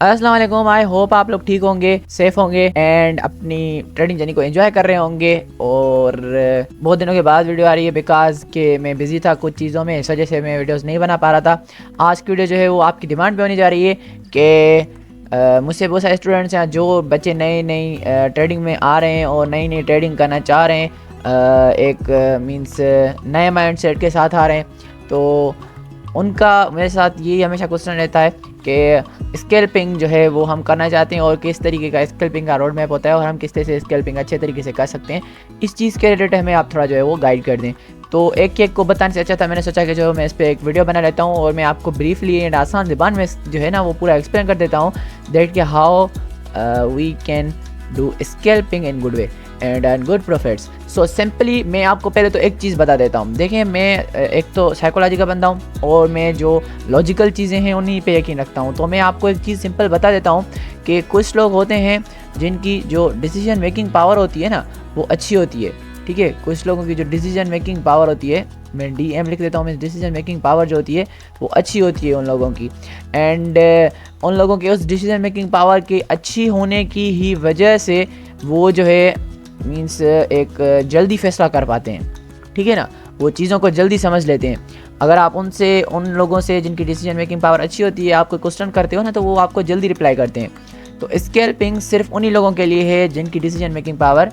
अस्सलाम वालेकुम। I hope आप लोग ठीक होंगे, सेफ होंगे एंड अपनी ट्रेडिंग जर्नी को एंजॉय कर रहे होंगे। और बहुत दिनों के बाद वीडियो आ रही है बिकॉज कि मैं बिजी था कुछ चीज़ों में, इस वजह से मैं वीडियोस नहीं बना पा रहा था। आज की वीडियो जो है वो आपकी डिमांड पे होने जा रही है कि मुझसे बहुत सारे स्टूडेंट्स हैं जो बच्चे नई नई ट्रेडिंग में आ रहे हैं और नई नई ट्रेडिंग करना चाह रहे हैं, एक मींस नए माइंड सेट के साथ आ रहे हैं। तो उनका मेरे साथ यही हमेशा क्वेश्चन रहता है कि स्कैल्पिंग जो है वो हम करना चाहते हैं और किस तरीके का स्कैल्पिंग का रोड मैप होता है और हम किस तरह से स्कैल्पिंग अच्छे तरीके से कर सकते हैं। इस चीज़ के रिलेटेड हमें आप थोड़ा जो है वो गाइड कर दें। तो एक एक को बताने से अच्छा था मैंने सोचा कि जो मैं इस पर एक वीडियो बना लेता हूँ और मैं आपको ब्रीफली एंड आसान ज़बान में जो है ना वो पूरा एक्सप्लेन कर देता हूँ दैट कि how we can do scalping in good way and good profits. So simply मैं आपको पहले तो एक चीज़ बता देता हूँ। देखिए, मैं एक तो साइकोलॉजी का बंदा हूँ और मैं जो लॉजिकल चीज़ें हैं उन्हीं पे यकीन रखता हूँ। तो मैं आपको एक चीज़ सिंपल बता देता हूँ कि कुछ लोग होते हैं जिनकी जो डिसीजन मेकिंग पावर होती है ना वो अच्छी होती है, ठीक है। कुछ लोगों की जो डिसीजन मेकिंग पावर होती है, मैं DM लिख देता हूँ, मैं डिसीजन मेकिंग पावर जो होती है वो अच्छी होती है उन लोगों की। एंड उन लोगों के उस डिसीजन मेकिंग पावर के अच्छी होने की ही वजह से वो जो है मीन्स एक जल्दी फैसला कर पाते हैं, ठीक है ना। वो चीज़ों को जल्दी समझ लेते हैं। अगर आप उन लोगों से जिनकी डिसीजन मेकिंग पावर अच्छी होती है आपको क्वेश्चन करते हो ना तो वो आपको जल्दी रिप्लाई करते हैं। तो स्कैल्पिंग सिर्फ उन्हीं लोगों के लिए है जिनकी डिसीजन मेकिंग पावर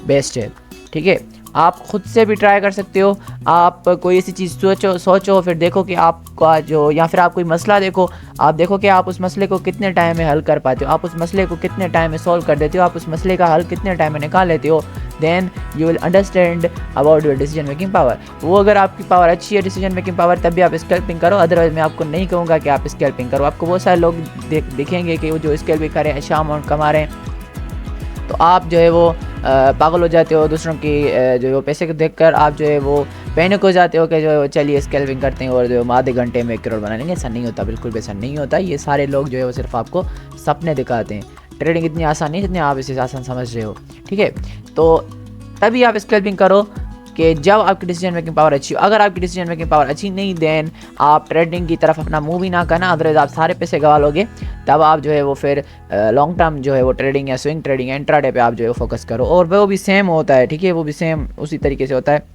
बेस्ट है, ठीक है। आप खुद से भी ट्राई कर सकते हो। आप कोई ऐसी चीज़ सोचो फिर देखो कि आपका जो, या फिर आप कोई मसला देखो, आप देखो कि आप उस मसले को कितने टाइम में हल कर पाते हो, आप उस मसले को कितने टाइम में सॉल्व कर देते हो, आप उस मसले का हल कितने टाइम में निकाल लेते हो। Then you will understand about your decision making power. वो अगर आपकी पावर अच्छी है डिसीजन मेकिंग पावर तब भी आप स्कैल्पिंग करो, अदरवाइज मैं आपको नहीं कहूँगा कि आप स्कैल्पिंग करो। आपको बहुत सारे लोग देखेंगे कि वो जो स्कैल्पिंग कर रहे हैं अच्छा अमाउंट कमा रहे हैं, तो आप जो है वो पागल हो जाते हो। दूसरों की जो पैसे को देखकर आप जो है वो पैनिक हो जाते हो कि जो चलिए स्कैल्पिंग करते हैं और जो आधे घंटे में 1 करोड़ बना लेंगे। ऐसा नहीं होता, बिल्कुल भी ऐसा नहीं होता। ये सारे लोग जो है वो सिर्फ आपको सपने दिखाते हैं। ट्रेडिंग इतनी आसान नहीं जितनी आप इसे आसान समझ रहे हो, ठीक है। तो तभी आप स्कैल्पिंग करो कि जब आपकी डिसीजन मेकिंग पावर अच्छी हो। अगर आपकी डिसीजन मेकिंग पावर अच्छी नहीं देन आप ट्रेडिंग की तरफ अपना मूव ही ना करना, अदरवाइज आप सारे पैसे गवा लोगे। तब आप जो है वो फिर लॉन्ग टर्म जो है वो ट्रेडिंग या स्विंग ट्रेडिंग इंट्राडे पे आप जो है वो फोकस करो। और वो भी सेम होता है, ठीक है, वो भी सेम उसी तरीके से होता है।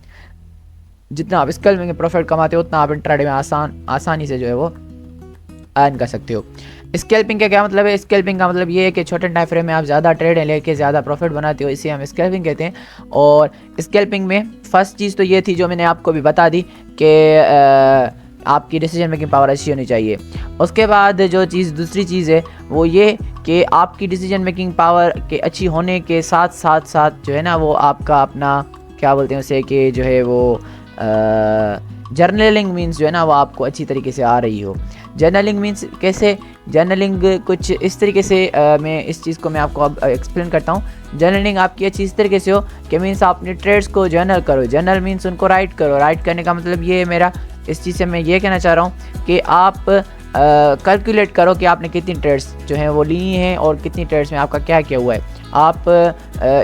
जितना आप स्कैल्पिंग में प्रॉफिट कमाते हो उतना आप इंट्राडे में आसानी से जो है वो अर्न कर सकते हो। स्कैल्पिंग का क्या मतलब है? स्कैल्पिंग का मतलब ये है कि छोटे टाइम फ्रेम में आप ज़्यादा ट्रेड लेके ज़्यादा प्रॉफिट बनाते हो, इसे हम स्कैल्पिंग कहते हैं। और स्कैल्पिंग में फर्स्ट चीज़ तो ये थी जो मैंने आपको भी बता दी कि आपकी डिसीजन मेकिंग पावर अच्छी होनी चाहिए। उसके बाद जो चीज़ दूसरी चीज़ है वो ये कि आपकी डिसीजन मेकिंग पावर के अच्छी होने के साथ साथ जो है ना वो आपका अपना क्या बोलते हैं उसे कि जो है वो जर्नलिंग मीन्स जो है ना वो आपको अच्छी तरीके से आ रही हो। जर्नलिंग मीन्स कैसे? जर्नलिंग कुछ इस तरीके से मैं इस चीज़ को मैं आपको अब एक्सप्लेन करता हूँ। जर्नलिंग आपकी अच्छी इस तरीके से हो कि मीन्स आप अपने ट्रेड्स को जर्नल करो। जर्नल मीन्स उनको राइट करो। राइट करने का मतलब ये है मेरा, इस चीज़ से मैं ये कहना चाह रहा हूँ कि आप कैलकुलेट करो कि आपने कितनी ट्रेड्स जो हैं वो ली हैं और कितनी ट्रेड्स में आपका क्या किया हुआ है। आप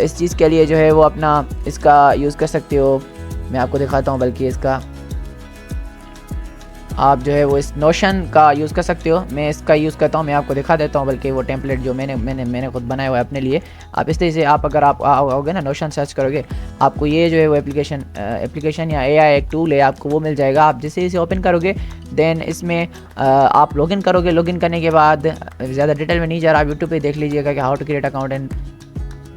इस चीज़ के लिए जो है वो अपना इसका यूज़ कर सकते हो। मैं आपको दिखाता हूँ, बल्कि इसका आप जो है वो इस नोशन का यूज़ कर सकते हो। मैं इसका यूज़ करता हूँ, मैं आपको दिखा देता हूँ, बल्कि वो टेम्पलेट जो मैंने खुद बनाया हुआ है अपने लिए। आप इस तरह से आप अगर आप आओगे ना नोशन सर्च करोगे आपको ये जो है वो एप्लीकेशन या AI एक टूल है आपको वो मिल जाएगा। आप जैसे इसे ओपन करोगे देन इसमें आप लॉगिन करोगे। लॉगिन करने के बाद ज़्यादा डिटेल में नहीं जा रहा, आप यूट्यूब पर देख लीजिएगा कि how to create account and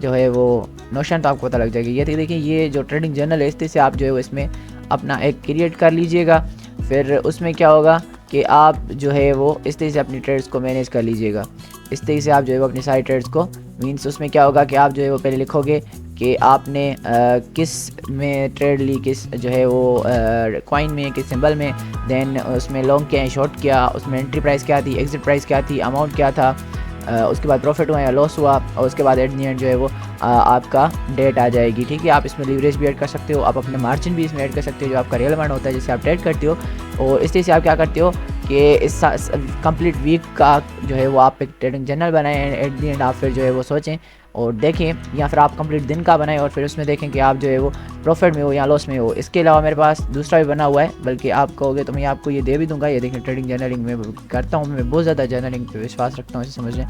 जो है वो नोशन, तो आपको पता लग जाएगी। ये देखिए ये जो ट्रेडिंग जर्नल है इस तरह से आप जो है वो इसमें अपना एक क्रिएट कर लीजिएगा। फिर उसमें क्या होगा कि आप जो है वो इस तरह से अपनी ट्रेड्स को मैनेज कर लीजिएगा। इस तरह से आप जो है वो अपनी सारी ट्रेड्स को मीन्स उसमें क्या होगा कि आप जो है वो पहले लिखोगे कि आपने किस में ट्रेड ली, किस जो है वो कॉइन में, किस सिंबल में। देन उसमें लॉन्ग क्या है, शॉर्ट क्या, उसमें एंट्री प्राइस क्या थी, एग्जिट प्राइस क्या थी, अमाउंट क्या था, उसके बाद प्रॉफिट हुआ या लॉस हुआ, और उसके बाद एट द एंड जो है वो आपका डेट आ जाएगी, ठीक है। आप इसमें लीवरेज भी ऐड कर सकते हो, आप अपने मार्जिन भी इसमें ऐड कर सकते हो जो आपका रियल अमाउंट होता है जिससे आप ट्रेड करते हो। और इस तरह से आप क्या करते हो कि इस कंप्लीट वीक का जो है वो आप एक ट्रेडिंग जर्नल बनाएं, एट दी एंड आप फिर जो है वो सोचें और देखें, या फिर आप कंप्लीट दिन का बनाएं और फिर उसमें देखें कि आप जो है वो प्रॉफिट में हो या लॉस में हो। इसके अलावा मेरे पास दूसरा भी बना हुआ है, बल्कि आप कहोगे तो मैं आपको ये दे भी दूंगा। ये देखें, ट्रेडिंग जर्नलिंग में करता हूँ, मैं बहुत ज़्यादा जर्नलिंग पे विश्वास रखता हूँ, इसे समझ लें,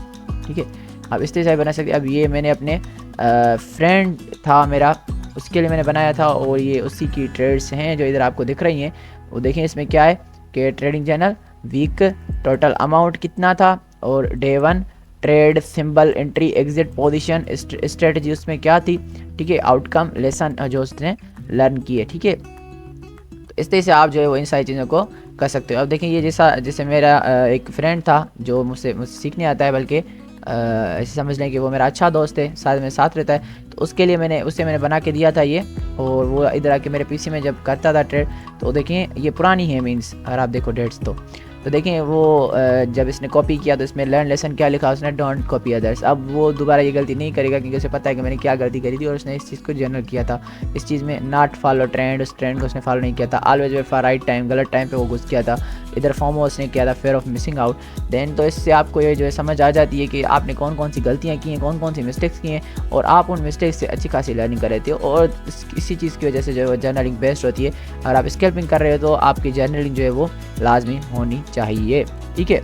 ठीक है। आप इस तरह से बना सकते। अब ये मैंने अपने फ्रेंड था मेरा, उसके लिए मैंने बनाया था और ये उसी की ट्रेड्स हैं जो इधर आपको दिख रही हैं। वो देखें इसमें क्या है कि trading journal week, total amount कितना था और day 1 trade, symbol, entry, exit, position, strategy उसमें क्या थी, ठीक है, आउटकम, लेसन जो उसने लर्न किए, ठीक है। तो इस तरह से आप जो है वो इन सारी चीज़ों को कर सकते हो। अब देखें ये जैसे मेरा एक फ्रेंड था जो मुझसे सीखने आता है, बल्कि ऐसे समझ लें कि वो मेरा अच्छा दोस्त है, साथ में साथ रहता है। तो उसके लिए उससे मैंने बना के दिया था ये, और वो इधर आके मेरे पीसी में जब करता था ट्रेड, तो देखें ये पुरानी है, मीन्स अगर आप देखो डेट्स तो देखें वो जब इसने कॉपी किया तो इसमें लर्न लेसन क्या लिखा उसने, डोंट कॉपी अदर्स। अब वो दोबारा ये गलती नहीं करेगा क्योंकि उसे पता है कि मैंने क्या गलती करी थी और उसने इस चीज़ को जर्नल किया था। इस चीज़ में नॉट फॉलो ट्रेंड, उस ट्रेंड को उसने फॉलो नहीं किया था। Always wait for right time, गलत टाइम पे वो घुस किया था। इधर फॉर्मो उसने किया था, fear of missing out. Then तो इससे आपको ये जो है समझ आ जाती है कि आपने कौन कौन सी गलतियाँ की हैं, कौन कौन सी मिस्टेक्स की हैं, और आप उन मिस्टेक्स से अच्छी खासी लर्निंग कर रहे थे। और इसी चीज़ की वजह से जो है जर्नलिंग बेस्ट होती है। अगर आप स्कैल्पिंग कर रहे हो तो आपकी जर्नलिंग जो है वो लाजमी होनी चाहिए, ठीक है।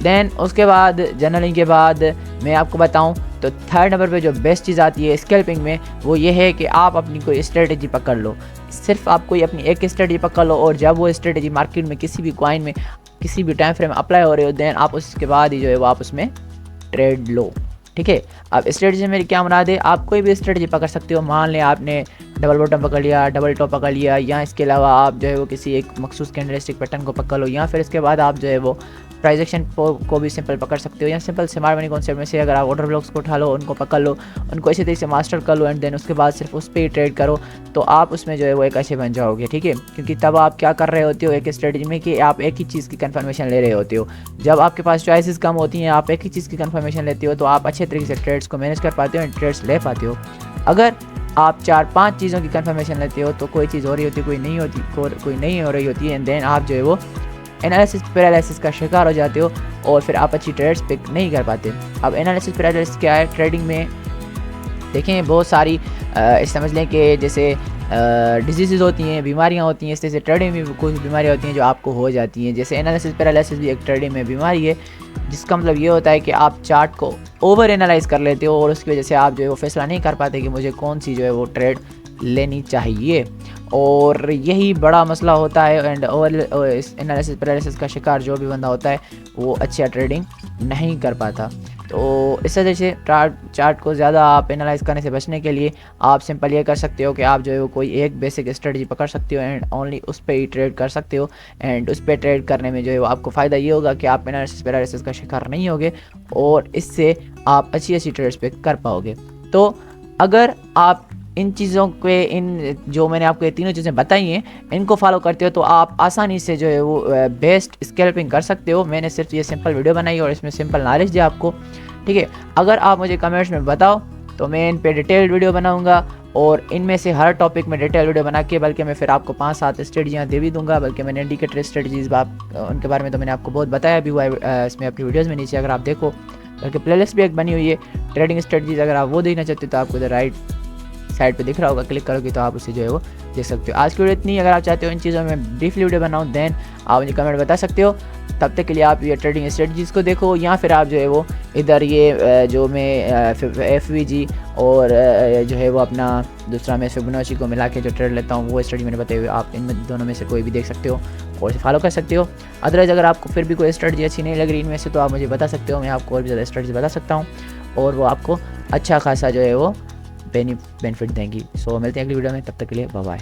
देन उसके बाद जर्नलिंग के बाद मैं आपको बताऊं तो थर्ड नंबर पे जो बेस्ट चीज़ आती है स्कैल्पिंग में, वो ये है कि आप अपनी कोई स्ट्रेटजी पकड़ लो। सिर्फ आप कोई अपनी एक स्ट्रेटजी पकड़ लो, और जब वो स्ट्रेटजी मार्केट में किसी भी कॉइन में किसी भी टाइम फ्रेम अप्लाई हो रहे हो, देन आप उसके बाद ही जो है वो आप उसमें ट्रेड लो, ठीक है। अब स्ट्रेटजी मेरी क्या मुराद है, आप कोई भी स्ट्रेटजी पकड़ सकते हो। मान लें आपने डबल बॉटम पकड़ लिया, डबल टॉप पकड़ लिया, या इसके अलावा आप जो है वो किसी एक मखसूस कैंडलस्टिक पैटर्न को पकड़ लो, या फिर इसके बाद आप जो है वो प्राइस एक्शन को भी सिंपल पकड़ सकते हो, या सिंपल स्मार्ट मनी कॉन्सेप्ट में से अगर आप ऑर्डर ब्लॉक्स को उठा लो, उनको पकड़ लो, उनको अच्छे तरीके से मास्टर कर लो, एंड देन उसके बाद सिर्फ उस पर ही ट्रेड करो, तो आप उसमें जो है वो एक अच्छे बन जाओगे, ठीक है। क्योंकि तब आप क्या कर रहे होते हो एक स्ट्रेटजी में कि आप एक ही चीज़ की कंफर्मेशन ले रहे होते हो। जब आपके पास चॉइसेस कम होती हैं, आप एक ही चीज़ की कंफर्मेशन लेते हो, तो आप अच्छे तरीके से ट्रेड्स को मैनेज कर पाते हो एंड ट्रेड्स ले पाते हो। अगर आप 4-5 चीज़ों की कंफर्मेशन लेते हो तो कोई चीज़ हो रही होती है, कोई नहीं होती, कोई नहीं हो रही होती है, एंड देन आप जो है वो एनालिसिस पैरालिसिस का शिकार हो जाते हो और फिर आप अच्छी ट्रेड्स पिक नहीं कर पाते। अब एनालिसिस पैरालिसिस क्या है ट्रेडिंग में, देखें बहुत सारी समझ लें कि जैसे डिजीज़ होती हैं, बीमारियां होती हैं, इस तरह से ट्रेडिंग में कुछ बीमारियां होती हैं जो आपको हो जाती हैं। जैसे एनालिसिस पैरालिसिस भी एक ट्रेडिंग में बीमारी है, जिसका मतलब ये होता है कि आप चार्ट को ओवर एनालाइज कर लेते हो और उसकी वजह से आप जो है वो फैसला नहीं कर पाते कि मुझे कौन सी जो है वो ट्रेड लेनी चाहिए, और यही बड़ा मसला होता है। एंड ओवर एनालिसिस पैरालिसिस का शिकार जो भी बंदा होता है वो अच्छा ट्रेडिंग नहीं कर पाता। तो इस वजह से चार्ट को ज़्यादा आप एनालाइज करने से बचने के लिए आप सिंपल ये कर सकते हो कि आप जो है वो कोई एक बेसिक स्ट्रेटजी पकड़ सकते हो एंड ओनली उस पर ही ट्रेड कर सकते हो। एंड उस पर ट्रेड करने में जो है वो आपको फ़ायदा ये होगा कि आप एनालिसिस पैरालिसिस का शिकार नहीं होगे और इससे आप अच्छी ट्रेड्स पे कर पाओगे। तो अगर आप इन चीज़ों के जो मैंने आपको ये तीनों चीज़ें बताई हैं इनको फॉलो करते हो तो आप आसानी से जो है वो बेस्ट स्कैल्पिंग कर सकते हो। मैंने सिर्फ ये सिंपल वीडियो बनाई और इसमें सिंपल नॉलेज दिया आपको, ठीक है। अगर आप मुझे कमेंट्स में बताओ तो मैं इन पे डिटेल वीडियो बनाऊंगा और इनमें से हर टॉपिक में डिटेल वीडियो बना के बल्कि मैं फिर आपको 5-7 स्ट्रेटजियाँ दे भी दूंगा, बल्कि मैंने इंडिकेटर स्ट्रेटजीज उनके बारे में तो मैंने आपको बहुत बताया भी हुआ है इसमें अपनी वीडियोज़ में नीचे अगर आप देखो, बल्कि प्लेलिस्ट भी एक बनी हुई है ट्रेडिंग स्ट्रेटजीज। अगर आप वो देखना चाहते हो तो आपको इधर राइट साइड पे दिख रहा होगा, क्लिक करोगे तो आप उसे जो है वो देख सकते हो। आज की वीडियो इतनी। अगर आप चाहते हो इन चीज़ों में ब्रीफली वीडियो बनाऊँ देन आप मुझे कमेंट बता सकते हो। तब तक के लिए आप ये ट्रेडिंग स्ट्रेटजीज़ को देखो, या फिर आप जो है वो इधर ये जो मैं FVG और जो है वो अपना दूसरा मैं फिबोनाची को मिला के जो ट्रेड लेता हूँ वो स्ट्रेटजी मैंने बताई हुई, आप इनमें दोनों में से कोई भी देख सकते हो और इसे फॉलो कर सकते हो। अदरवाइज़ अगर आपको फिर भी कोई स्ट्रेटजी अच्छी नहीं लग रही इनमें से तो आप मुझे बता सकते हो, मैं आपको और भी ज़्यादा स्ट्रेटजी बता सकता हूँ और वो आपको अच्छा खासा जो है वो बेनिफिट देंगी। सो मिलते हैं अगली वीडियो में, तब तक के लिए बाय बाय।